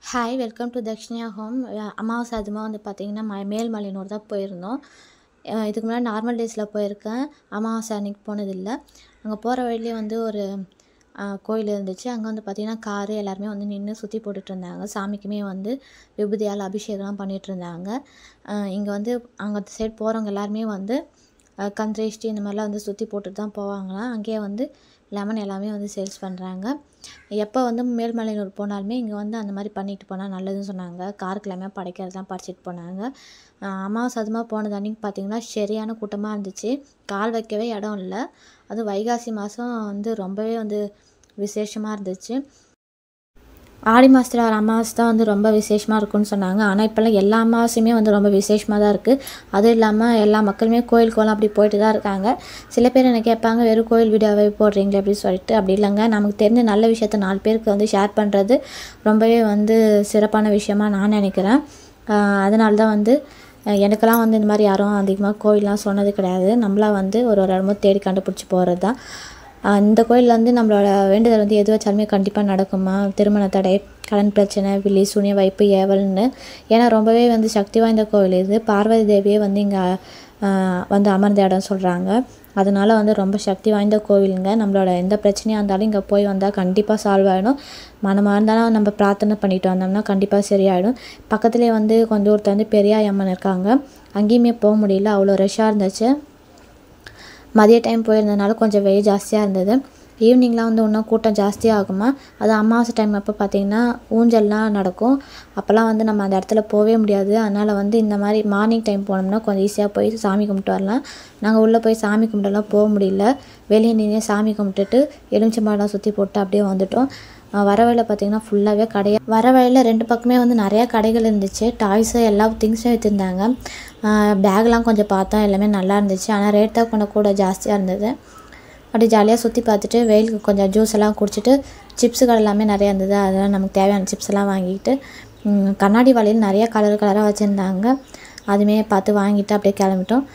Hi welcome to Dakshinya home. அமாவாசை அதுமா வந்து பார்த்திங்கன்னா மேல்மலையனூர் தான் போயிருந்தோம். இதுக்கு முன்னாடி நார்மல் டேஸில் போயிருக்கேன். அமாவாசை அன்றைக்கி போனதில்லை. அங்கே போகிற வழியிலே வந்து ஒரு கோயில் இருந்துச்சு. அங்கே வந்து பார்த்திங்கன்னா காரு எல்லாருமே வந்து நின்று சுற்றி போட்டுட்ருந்தாங்க. சாமிக்குமே வந்து விபூதியால் அபிஷேகம்லாம் பண்ணிகிட்ருந்தாங்க. இங்கே வந்து அங்கே சைடு போகிறவங்க எல்லாருமே வந்து கந்திரேஷ்டி இந்த மாதிரிலாம் வந்து சுற்றி போட்டுட்டு தான் போவாங்களாம். அங்கேயே வந்து லெமன் எல்லாமே வந்து சேல்ஸ் பண்ணுறாங்க. எப்போ வந்து மேல்மலையனூர் போனாலுமே இங்கே வந்து அந்த மாதிரி பண்ணிட்டு போனால் நல்லதுன்னு சொன்னாங்க. காருக்கு எல்லாமே படைக்கிறதுலாம் பறிச்சிட்டு போனாங்க. அமாவாசை அதுமாக போனது அன்றைக்கி பார்த்திங்கன்னா சரியான கூட்டமாக இருந்துச்சு. கால் வைக்கவே இடம் இல்லை. அதுவும் வைகாசி மாதம் வந்து ரொம்பவே வந்து விசேஷமாக இருந்துச்சு. ஆடி மாதத்தில் வர அமாவாசை தான் வந்து ரொம்ப விசேஷமாக இருக்குன்னு சொன்னாங்க. ஆனால் இப்போல்லாம் எல்லா அமாவாசையுமே வந்து ரொம்ப விசேஷமாக தான் இருக்குது. அதுவும் இல்லாமல் எல்லா மக்களுமே கோயிலுக்கெல்லாம் அப்படி போயிட்டு தான் இருக்காங்க. சில பேர் என்ன கேட்பாங்க, வெறும் கோயில் வீடியோவே போடுறீங்களே அப்படின்னு சொல்லிட்டு. அப்படி இல்லைங்க, நமக்கு தெரிஞ்ச நல்ல விஷயத்த 4 பேருக்கு வந்து ஷேர் பண்ணுறது ரொம்பவே வந்து சிறப்பான விஷயமாக நான் நினைக்கிறேன். அதனால தான் வந்து எனக்கெல்லாம் வந்து இந்த மாதிரி யாரும் அதிகமாக கோயிலெலாம் சொன்னது கிடையாது. நம்மளா வந்து ஒரு இடமும் தேடி கண்டுபிடிச்சி போகிறது தான். இந்த கோயிலில் வந்து நம்மளோட வேண்டுதல் வந்து எது வச்சாலுமே கண்டிப்பாக நடக்குமா, திருமண தடை, கடன் பிரச்சனை, வில்லி சூனிய வைப்பு ஏவல்னு. ஏன்னா ரொம்பவே வந்து சக்தி வாய்ந்த கோவில் இது. பார்வதி தேவியே வந்து இங்கே வந்து அமர்ந்த இடம் சொல்கிறாங்க. அதனால் வந்து ரொம்ப சக்தி வாய்ந்த கோவிலுங்க. நம்மளோட எந்த பிரச்சனையாக இருந்தாலும் இங்கே போய் வந்தால் கண்டிப்பாக சால்வ் ஆகிடும். மனமாக இருந்தாலும் நம்ம பிரார்த்தனை பண்ணிட்டு வந்தோம்னா கண்டிப்பாக சரியாயிடும். பக்கத்துலேயே வந்து கொஞ்சம் தூரத்தில் வந்து பெரியாய் அம்மன் இருக்காங்க. அங்கேயுமே போக முடியல, அவ்வளோ ரஷ்ஷாக இருந்துச்சு. மதிய டைம் போயிருந்ததுனால கொஞ்சம் வெயில் ஜாஸ்தியாக இருந்தது. ஈவினிங்லாம் வந்து இன்னும் கூட்டம் ஜாஸ்தியாகுமா. அது அமாவாசை டைம் அப்போ பார்த்திங்கன்னா ஊஞ்சல்லாம் நடக்கும். அப்போல்லாம் வந்து நம்ம அந்த இடத்துல போகவே முடியாது. அதனால் வந்து இந்த மாதிரி மார்னிங் டைம் போனோம்னா கொஞ்சம் ஈஸியாக போய் சாமி கும்பிட்டு வரலாம். நாங்கள் உள்ளே போய் சாமி கும்பிட்டெல்லாம் போக முடியல. வெளியே நின்று சாமி கும்பிட்டுட்டு எலுமிச்சம்பழம் சுற்றி போட்டு அப்படியே வந்துட்டோம். வர வழியில் பார்த்திங்கன்னா ஃபுல்லாகவே வர வழியில் 2 பக்கமே வந்து நிறையா கடைகள் இருந்துச்சு. டாய்ஸு எல்லா திங்ஸும் வச்சுருந்தாங்க. பேக்லாம் கொஞ்சம் பார்த்தோம், எல்லாமே நல்லா இருந்துச்சு. ஆனால் ரேட் தான் கொஞ்சம் கூட ஜாஸ்தியாக இருந்தது. அப்படி ஜாலியாக சுற்றி பார்த்துட்டு வெயிலுக்கு கொஞ்சம் ஜூஸ் எல்லாம் குடிச்சிட்டு சிப்ஸு கடை எல்லாமே நிறையா இருந்தது. அதெல்லாம் நமக்கு தேவையான சிப்ஸ் எல்லாம் வாங்கிக்கிட்டு கண்ணாடி வளையல் நிறையா கலராக வச்சுருந்தாங்க. அதுவுமே பார்த்து வாங்கிட்டு அப்படியே கிளம்பிட்டோம்.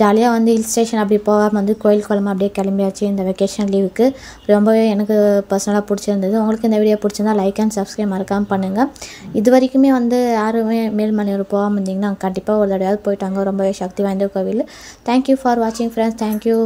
ஜாலியாக வந்து ஹில் ஸ்டேஷன் அப்படி போகாமல் வந்து கோயில் குளமாக அப்படியே கிளம்பியாச்சு இந்த வெக்கேஷன் லீவுக்கு. ரொம்பவே எனக்கு பர்சனலாக பிடிச்சிருந்தது. உங்களுக்கு இந்த வீடியோ பிடிச்சிருந்தா லைக் அண்ட் சப்ஸ்கிரைப் மறக்காமல் பண்ணுங்கள். இது வரைக்குமே வந்து யாருமே மேல்மலையனூர் போகாமல் இருந்தீங்கன்னா கண்டிப்பாக ஒரு தடவையாவது போயிட்டாங்க. ரொம்பவே சக்தி வாய்ந்த கோவில். தேங்க்யூ ஃபார் வாட்சிங் ஃப்ரெண்ட்ஸ். தேங்க்யூ.